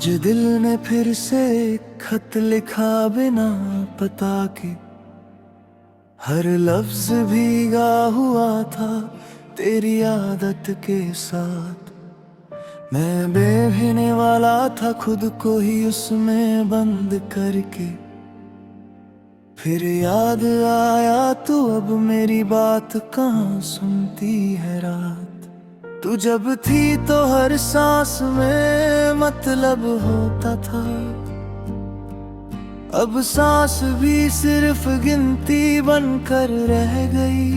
आज दिल ने फिर से खत लिखा बिना पता के, हर लफ्ज भीगा हुआ था तेरी आदत के साथ। मैं बेबीने वाला था खुद को ही उसमें बंद करके, फिर याद आया तू अब मेरी बात कहाँ सुनती है रात। तू जब थी तो हर सांस में मतलब होता था, अब सांस भी सिर्फ गिनती बनकर रह गई।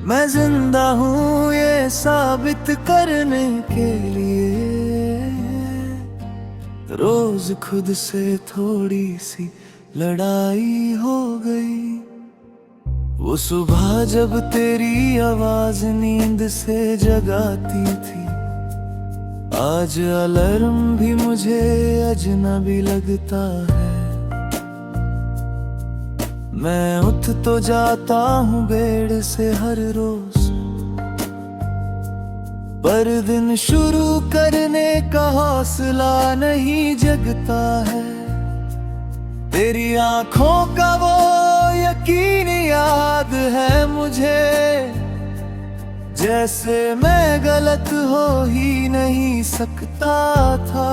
मैं जिंदा हूँ ये साबित करने के लिए, रोज खुद से थोड़ी सी लड़ाई हो गई। वो सुबह जब तेरी आवाज नींद से जगाती थी, आज अलार्म भी मुझे अजनबी लगता है। मैं उठ तो जाता हूँ बेड से हर रोज, पर दिन शुरू करने का हौसला नहीं जगता है। तेरी आंखों का वो यकीन याद है मुझे, जैसे मैं गलत हो ही नहीं सकता था।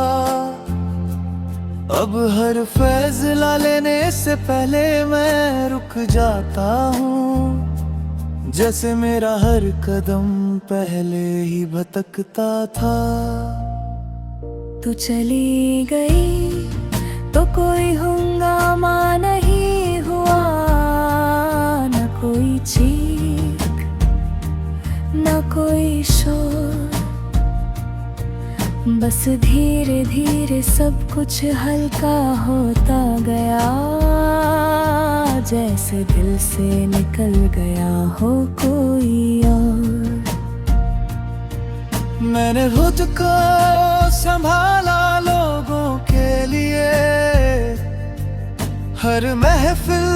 अब हर फैसला लेने से पहले मैं रुक जाता हूँ, जैसे मेरा हर कदम पहले ही भटकता था। तू चली गई तो कोई हंगामा नहीं हुआ, न कोई चीख न कोई शोर, बस धीरे धीरे सब कुछ हल्का होता गया, जैसे दिल से निकल गया हो कोई और। मैंने खुद को संभाला लोगों के लिए, हर महफिल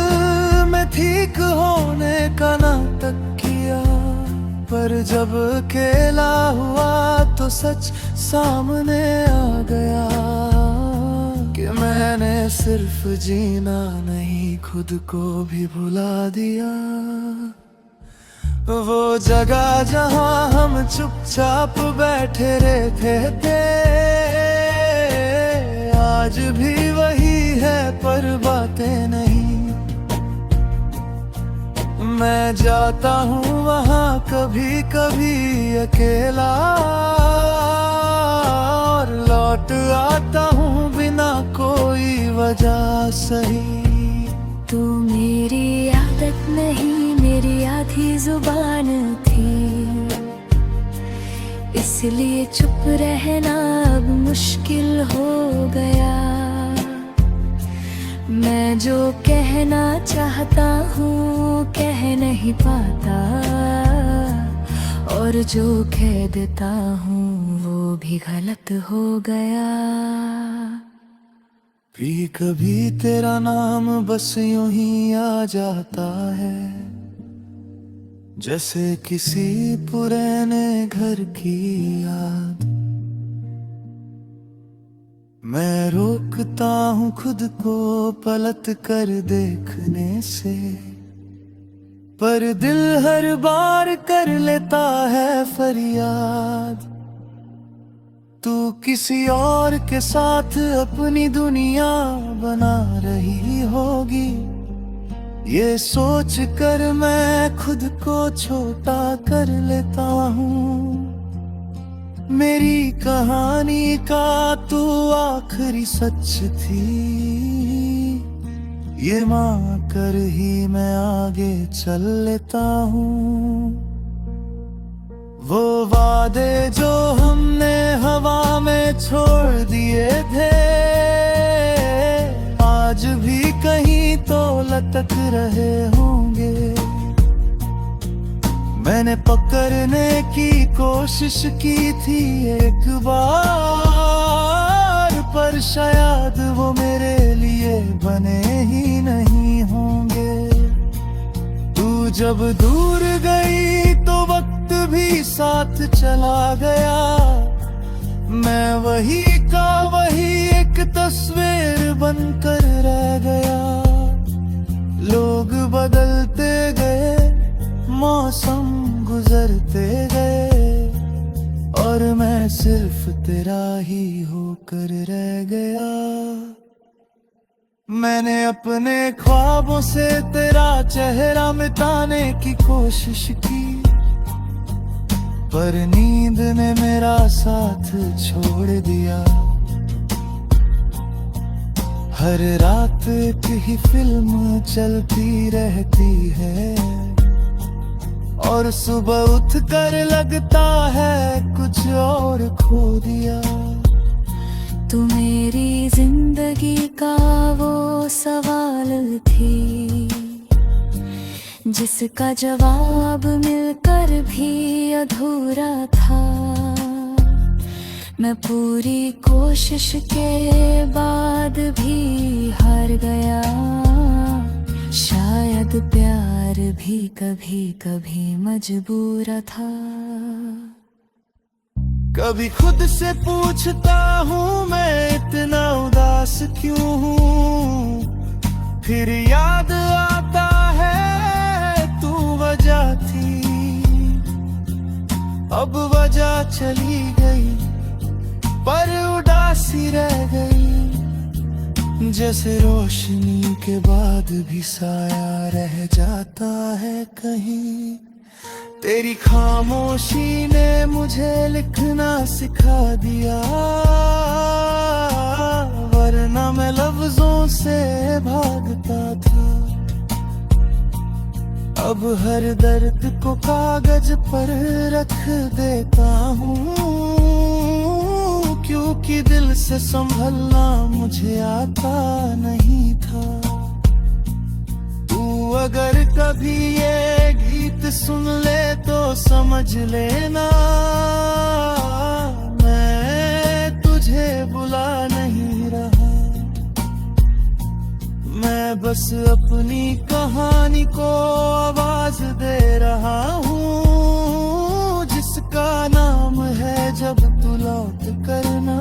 में ठीक होने का नाटक किया, पर जब अकेला हुआ तो सच सामने आ गया कि मैंने सिर्फ जीना नहीं खुद को भी भुला दिया। वो जगह जहां हम चुपचाप बैठे रहते थे, आज भी वही है पर बातें नहीं। मैं जाता हूँ वहाँ कभी कभी अकेला, और लौट आता हूँ बिना कोई वजह सही। तू मेरी आदत नहीं मेरी आधी जुबान थी, इसलिए चुप रहना अब मुश्किल हो गया। मैं जो कहना चाहता हूँ कह नहीं पाता, और जो कह देता हूँ वो भी गलत हो गया। भी कभी तेरा नाम बस यूं ही आ जाता है, जैसे किसी पुराने घर की याद। मैं रोकता हूँ खुद को पलट कर देखने से, पर दिल हर बार कर लेता है फरियाद। तू किसी और के साथ अपनी दुनिया बना रही होगी, ये सोच कर मैं खुद को छोटा कर लेता हूँ। मेरी कहानी का तू आखिरी सच थी, ये मान कर ही मैं आगे चल लेता हूँ। वो वादे जो हमने हवा में छोड़ दिए थे, आज भी कहीं तो लटक रहे होंगे। मैंने पकड़ने की कोशिश की थी एक बार, पर शायद वो मेरे लिए बने ही नहीं होंगे। तू जब दूर गई तो वक्त भी साथ चला गया, मैं वही का वही एक तस्वीर बनकर रह गया। लोग बदलते गए, मौसम गुजरते गए, और मैं सिर्फ तेरा ही होकर रह गया। मैंने अपने ख्वाबों से तेरा चेहरा मिटाने की कोशिश की, पर नींद ने मेरा साथ छोड़ दिया। हर रात एक ही फिल्म चलती रहती है, और सुबह उठकर लगता है कुछ और खो दिया। तू मेरी जिंदगी का वो सवाल थी, जिसका जवाब मिलकर भी अधूरा था। मैं पूरी कोशिश के बाद भी हार गया। शायद प्यार भी कभी कभी मजबूर था। कभी खुद से पूछता हूँ मैं इतना उदास क्यों हूँ, फिर याद आता है तू वजह थी। अब वजह चली गई पर उदासी रह गई, जैसे रोशनी के बाद भी साया रह जाता है कहीं। तेरी खामोशी ने मुझे लिखना सिखा दिया, वरना मैं लफ्जों से भागता था। अब हर दर्द को कागज पर रख देता हूँ, क्योंकि दिल से संभलना मुझे आता नहीं था। तू अगर कभी ये गीत सुन ले तो समझ लेना, मैं तुझे बुला नहीं रहा। मैं बस अपनी कहानी को आवाज दे रहा हूँ, जिसका नाम है जब तू लौट करना।